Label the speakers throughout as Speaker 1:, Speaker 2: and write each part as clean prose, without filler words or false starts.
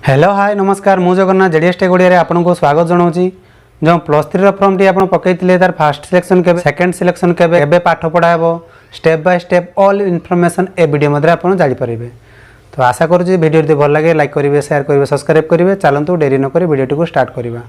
Speaker 1: Hello hi नमस्कार मु Jagannath JDS take Odia रे आपनको स्वागत जनाऊँगी। जो +3 फॉर्म टी आपण पकईले तार फर्स्ट सिलेक्शन केबे सेकंड सिलेक्शन केबे एबे पाठ पढ़ा हेबो step by step all information ए वीडियो मध्य आपण जानि परिबे। तो आशा करूँ वीडियो यदि भल लगे लाइक करेंगे शेयर करेंगे सब्सक्राइब करेंगे। चलतु डेरी नक वीडियो को स्टार्ट करवा।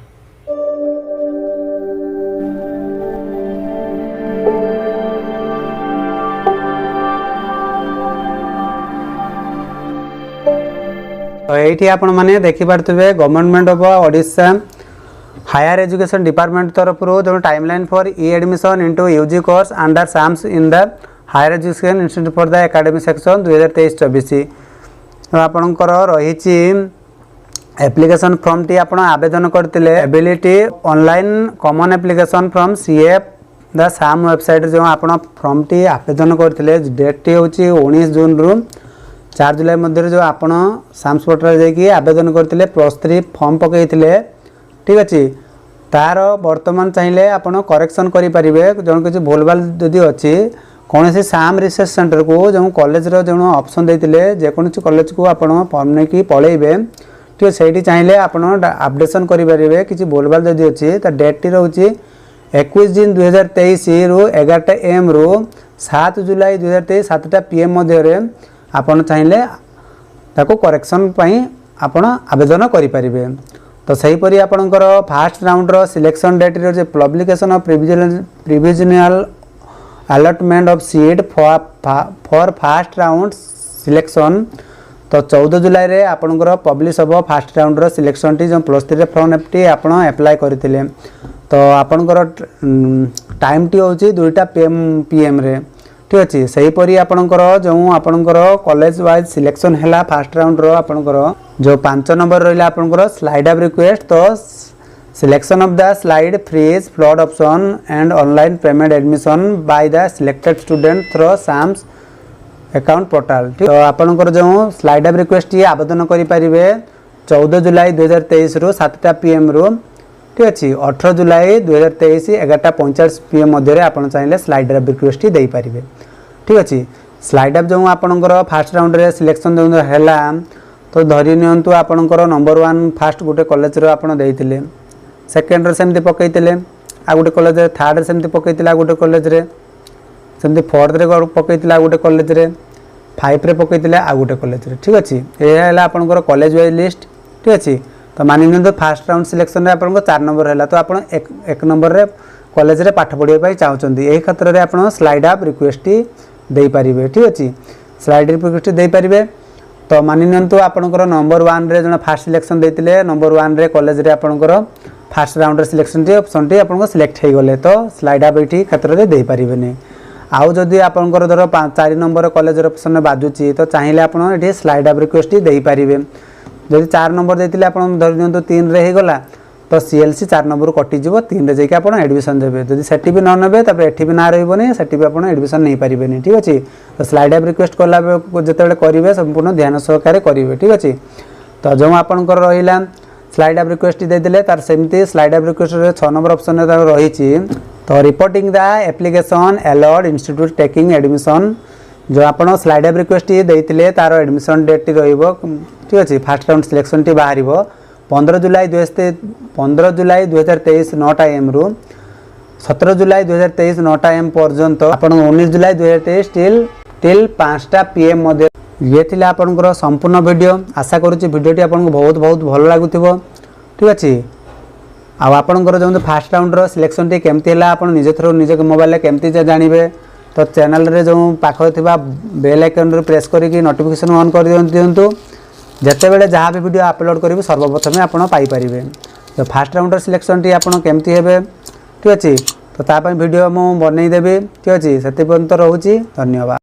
Speaker 1: तो ये आपण मैंने देखिपे government of Odisha higher education department तरफ जो timeline for e admission into UG course under SAMS in the higher education institute for the academic section 2023-24 तो आपणकर रही एप्लिकेशन फॉर्म टी आप आवेदन करते ability online common application from CF the साम website जो आप फॉर्म टी आवेदन करते डेट टी हूँ 19 जून रु 4 जुलाई मध्य जो आप साम्स पोर्टल जाकि आवेदन करते +3 फॉर्म पकई ठीक अच्छे तार बर्तमान चाहिए आप करेक्शन करेंगे जो किसी भूल भाल जदि अच्छी कौन सी साम रिसर्च सेंटर को जो कॉलेज जो ऑप्शन देते जेकोसी कॉलेज को आप फॉर्म नहीं कि पलैबे ठीक से चाहिए आप अपडेशन करेंगे किसी भूल भाल जदि अच्छी तो डेट टी रोचे 21 जून 2023 रु 11 AM रु 7 जुलाई 2023 7टा PM मध्य आपन चाहिए ताको करेक्शन आपण आवेदन करेंगे। तो सहीपरी आपणकर फास्ट राउंड सिलेक्शन डेट रो publication of provisional allotment of seat for fast round selection तो 14 जुलाई रे आपणकर पब्लिश हम फास्ट राउंड सिलेक्शन टी जो +3 फॉर्म टी आप अप्लाई करते तो आपणकर टाइम टी हूँ 2टा PM रे ठीक अच्छे सहीपरी आपणकर जो आपणकर कॉलेज वाइज सिलेक्शन है फास्ट राउंड आपणकर जो 5 नंबर रहा आपणकर स्लाइड ऑफ रिक्वेस्ट तो selection of the slide freeze float option and online payment admission by the selected student through SAMS account portal ठीक तो आपणकर जो स्लाइड ऑफ रिक्वेस्ट आवेदन करेंगे 14 जुलाई 2023 रु 7टा PM रु ठीक अच्छे 18 जुलाई 2023 11:45 PM मध्य आप चाहिए स्लाइड ऑफ रिक्वेस्ट दे पारे ठीक अच्छे स्लाइड ऑफ जो आपणकर फास्ट राउंड रे सिलेक्शन जो है तो धरी नियंतु आपणकर नंबर 1 फास्ट गोटे कॉलेज रो आपण देइतिले सेकंड रे सेमती पकईतिले आ गोटे कॉलेज रे थर्ड रे सेमती पकईतिले आ गोटे कॉलेज रे सेमती फोर्थ रे पकईतिले आ गोटे कॉलेज रे 5 रे पकईतिले आ गोटे कॉलेज रे ठीक अच्छे ये है आपणकर कॉलेज वाइज लिस्ट ठीक अच्छे तो मानि तो फास्ट राउंड सिलेक्शन रे आपन 4 नंबर है तो आप एक नंबर रे कॉलेज रे पाठ पढ़ाई चाहते यही क्षेत्र में आप स्लाइड ऑफ रिक्वेस्ट दे पारे ठीक अच्छे स्लाइड रिक्वेस्ट दे पारे तो मानि तो आपंकर नंबर 1 रे जो फास्ट सिलेक्शन देते नंबर 1 रे कॉलेज रे आपंकर fast round selection T option T आप सिलेक्ट हो गले तो स्लाइड ऑफ ये क्षेत्र में दे पारे आउ जदि आपंकर धर 4 नंबर कॉलेज ऑप्शन बाजुची तो चाहिए आप स्लाइड ऑफ रिक्वेस्ट दे पारे जदि 4 नंबर देते आप धर दिखाँ 3 रे होगला तो CLC 4 नंबर कटिज 3 रे जाकि आप एडमिशन देते जदि सेठी भी न नेबे तब एठी भी ना रही सेठी भी आप एडमिशन नहीं पारे ठीक अच्छे तो स्लाइड ऑफ रिक्वेस्ट कला जिते करेंगे संपूर्ण ध्यान सहकारे करेंगे ठीक अच्छे तो जो आपंकर रहा स्लाइड ऑफ रिक्वेस्ट देते तार सेमती slide of request 6 number option रही तो reporting the application allowed institute taking admission जो आप स्लाइड ऑफ रिक्वेस्ट देते तार एडमिशन डेट टी ठीक अच्छे फास्ट राउंड सिलेक्शन टी बाहर 15 जुलाई 2023 9टा AM रु 17 जुलाई 2023 9टा AM पर्यंत आप 19 जुलाई 2023 टिल 5टा PM मध्य ये थी आपंकर संपूर्ण वीडियो आशा करुँच वीडियोटी आपको बहुत बहुत भल लगुव ठीक अच्छे आपंकर जो फास्ट राउंड सिलेक्शन टी केमती है आप निजे थ्रू निजे मोबाइल केमती जानवे तो चैनल रे जो पाखरे थिबा बेल आइकन रे प्रेस करके नोटिफिकेशन ऑन कर दियंतु जेते बेले जहाँ भी वीडियो अपलोड करी सर्वप्रथमे आपण पाई परिबे तो फास्ट राउंडर सिलेक्शन टी आपण केमती हेबे ठीक अच्छे तो तापा वीडियो मु बनै देबी ठीक अच्छे सेते पर्यंत रहूची धन्यवाद।